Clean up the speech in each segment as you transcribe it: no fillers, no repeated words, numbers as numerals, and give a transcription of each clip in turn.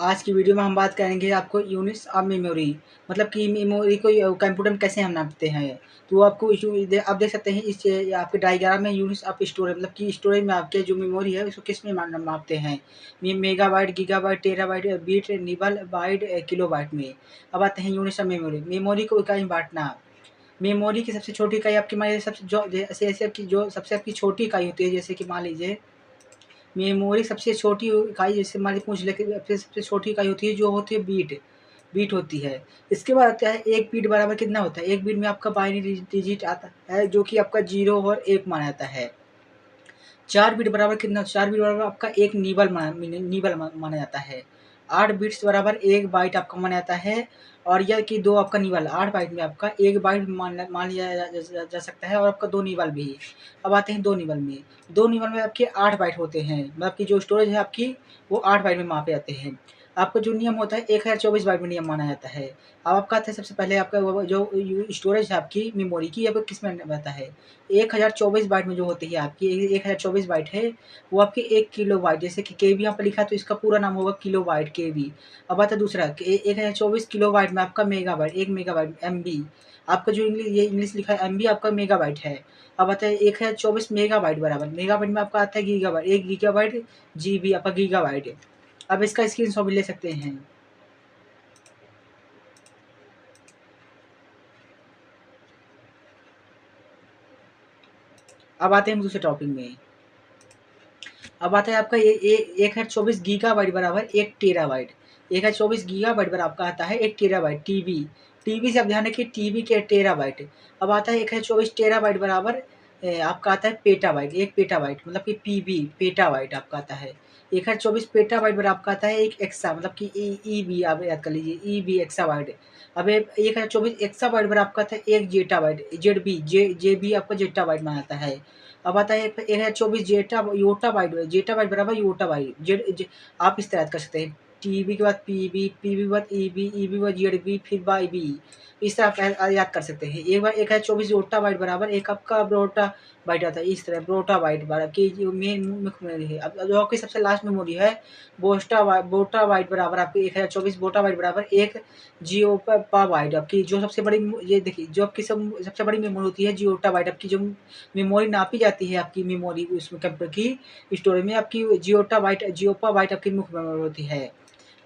आज की वीडियो में हम बात करेंगे आपको यूनिट्स ऑफ मेमोरी, मतलब कि मेमोरी को कंप्यूटर में कैसे हम नापते हैं। तो आपको आप देख सकते हैं इस आपके डायग्राम में यूनिट्स ऑफ स्टोरेज, मतलब कि स्टोरेज में आपके जो मेमोरी है उसको किस में मापते हैं। Megabyte, gigabyte, terabyte, bit, nibble, byte, kilobyte में। अब आते हैं यूनिट्स ऑफ मेमोरी। मेमोरी को इकाई में बांटना। मेमोरी की सबसे छोटी इकाई आपकी मान लीजिए सबसे जो जैसे जैसे आपकी जो सबसे आपकी छोटी इकाई होती है, जैसे कि मान लीजिए मेमोरी सबसे छोटी इकाई, जैसे मान लीजिए पूछ लेके सबसे छोटी इकाई होती है जो होती है बीट, बीट होती है। इसके बाद आता है एक बीट बराबर कितना होता है। एक बीट में आपका बाइनरी डिजिट आता है जो कि आपका 0 और 1 माना जाता है। 4 बिट बराबर कितना, 4 बिट बराबर आपका एक निबल माना जाता है। 8 बिट्स बराबर 1 बाइट आपका माना जाता है। और यह कि 2 आपका निबल, 8 बाइट में आपका 1 बाइट मान लिया जा सकता है, और आपका 2 निबल भी। अब आते हैं 2 निबल में। 2 निबल में आपके 8 बाइट होते हैं, मतलब कि जो स्टोरेज है आपकी वो 8 बाइट में मापे जाते हैं। आपका जो नियम होता है 1024 बाइट में नियम माना जाता है। अब आपका आता है सबसे पहले आपका वो जो स्टोरेज है आपकी मेमोरी की, अब किस में रहता है। 1024 बाइट में जो होती है आपकी 1024 बाइट है, वो आपकी 1 किलोबाइट, जैसे कि केबी यहाँ पे लिखा है तो इसका पूरा नाम होगा किलोबाइट, केबी। अब आता है दूसरा 1024 किलोबाइट में आपका मेगाबाइट, 1 मेगाबाइट, एमबी। आपका जो ये इंग्लिश लिखा है एमबी आपका मेगाबाइट है। अब आता है 1024 मेगाबाइट बराबर, मेगाबाइट में आपका आता है गीगाबाइट, 1 गीगाबाइट जीबी आपका गीगाबाइट। अब इसका स्क्रीनशॉट भी ले सकते हैं। अब आते हैं हम दूसरे टॉपिक में। अब आता है आपका ये 1024 गीगाबाइट बराबर 1 टेराबाइट। 1024 गीगाबाइट बराबर आपका आता है 1 टेराबाइट। टीबी, टीबी से आप ध्यान रखिए, टीबी के टेराबाइट। अब आता है 1024 टेराबाइट बराबर आपका आता है पेटाबाइट, 1 पेटाबाइट, मतलब कि पीबी, पेटाबाइट आपका आता है। 1024 पेटाबाइट बराबर आपका आता है 1 एक्सा, मतलब कि ईबी आप याद कर लीजिए, ईबी एक्साबाइट। अब 1024 एक्साबाइट बराबर आपका आता है 1 जेटाबाइट, जेडबी, जेबी आपका जेटाबाइट में आता है। अब आता है एक है 24 योटा बाइट, जेटा बाइट बराबर योटा बाइट, आप इस तरह कर सकते हैं। टीबी के बाद पीबी, पीबी के बाद ईबी, ईबी के बाद जेडबी, फिर बाई बी। इस तरह आप याद कर सकते हैं। एक बार एक है 24 योटा बाइट बराबर एक आपका ब्रोटा बाइट आता है। इस तरह ब्रोटा बाइट बराबर की जो मेन मुख्य मेमोरी है। अब जो आपकी सबसे लास्ट मेमोरी है बोटा बाइट बराबर आपकी 1024 बोटा बाइट बराबर एक जियोपा बाइट। आपकी जो सबसे बड़ी, ये देखिए जो आपकी सबसे बड़ी मेमोरी होती है जियोटा बाइट, आपकी जो मेमोरी नापी जाती है आपकी मेमोरी उसमें कंप्यूटर की स्टोरेज में, आपकी जियोपा बाइट आपकी मुख्य मेमोरी होती है।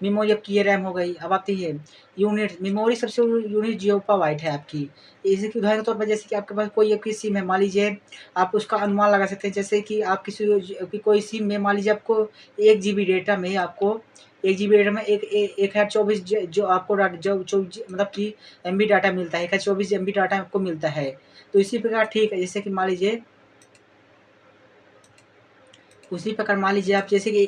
मेमोरी आपकी ये रैम हो गई। अब आती है यूनिट मेमोरी, सबसे यूनिट जियोपा बाइट है आपकी। इसी के उदाहरण के तौर पर जैसे कि आपके पास कोई आपकी सिम है, मान लीजिए आप उसका अनुमान लगा सकते हैं, जैसे कि आप किसी कोई सिम में मान लीजिए आपको 1 जीबी डेटा में आपको 1 जीबी डेटा में एक 1024 जो आपको मतलब कि एमबी डाटा मिलता है, 1024 एमबी डाटा आपको मिलता है। तो इसी प्रकार ठीक है, जैसे कि मान लीजिए उसी प्रकार मान लीजिए आप जैसे कि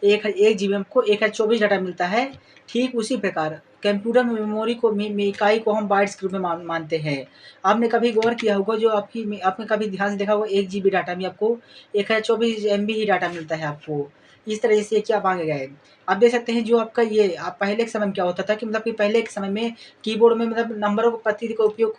एक जीबी हमको 1024 डाटा मिलता है। ठीक उसी प्रकार कंप्यूटर में मेमोरी को इकाई को हम बाइट्स के रूप में मानते हैं। आपने कभी गौर किया होगा, जो आपने कभी ध्यान से देखा होगा 1 जीबी डाटा में आपको 1024 एमबी ही डाटा मिलता है आपको। इस तरह से क्या मांगे गए। आप देख सकते हैं जो आपका ये आप पहले के समय में क्या होता था कि मतलब कि पहले के समय में कीबोर्ड में मतलब नंबरों को पत्ती का उपयोग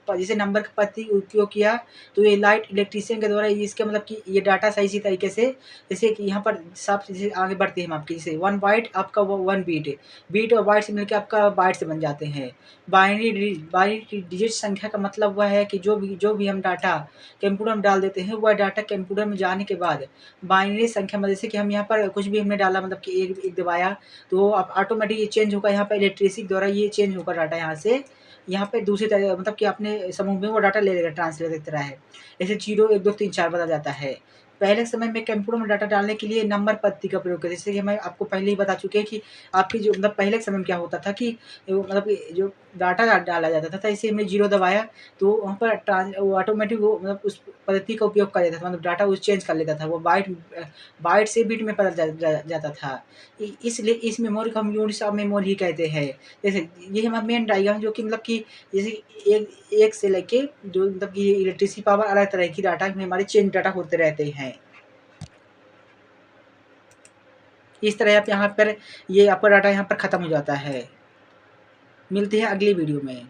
जैसे नंबर का पत्ती उपयोग किया, तो ये लाइट इलेक्ट्रीशियन के द्वारा इसके मतलब कि ये डाटा सही तरीके से, जैसे कि यहाँ पर साफ जैसे आगे बढ़ते हैं हम आपकी, जैसे 1 बाइट आपका 1 बीट, बीट और बाइट से मिलकर आपका बाइट से बन जाते हैं। बाइनरी डिजिट संख्या का मतलब वह है कि जो भी हम डाटा कंप्यूटर में डाल देते हैं, वह डाटा कंप्यूटर में जाने के बाद बाइनरी संख्या में, जैसे कि हम यहाँ पर कुछ भी हमने डाला, मतलब कि एक दबाया तो अब ऑटोमेटिक ये चेंज होगा, यहाँ पर इलेक्ट्रिसिटी द्वारा ये चेंज होगा डाटा यहाँ से यहाँ पे दूसरी तरह, मतलब कि अपने समूह में वो डाटा ले लेगा, ट्रांसलेट की तरह है। जैसे 0 1 2 3 4 बदल जाता है। पहले समय में कंप्यूटर में डाटा डालने के लिए नंबर पत्ती का प्रयोग करते, जैसे कि मैं आपको पहले ही बता चुके हैं कि आपकी जो मतलब पहले के समय में क्या होता था कि मतलब कि जो डाटा डाला जाता था, इसे हमने 0 दबाया तो वहाँ पर वो ऑटोमेटिक वो मतलब उस पद्धति का उपयोग कर लेता था, मतलब डाटा वो चेंज कर लेता था, वो बाइट से बिट में बदल जाता था। इसलिए इस मेमोरी को हम यूनिट्स ऑफ मेमोरी कहते हैं। जैसे ये हमारा मेन डायग्राम जो कि मतलब कि जैसे एक से लेके जो मतलब कि इलेक्ट्रिसिटी पावर अलग तरह की डाटा में हमारे चेंज डाटा होते रहते हैं। इस तरह आप यहाँ पर ये आपका डाटा यहाँ पर खत्म हो जाता है। मिलते हैं अगली वीडियो में।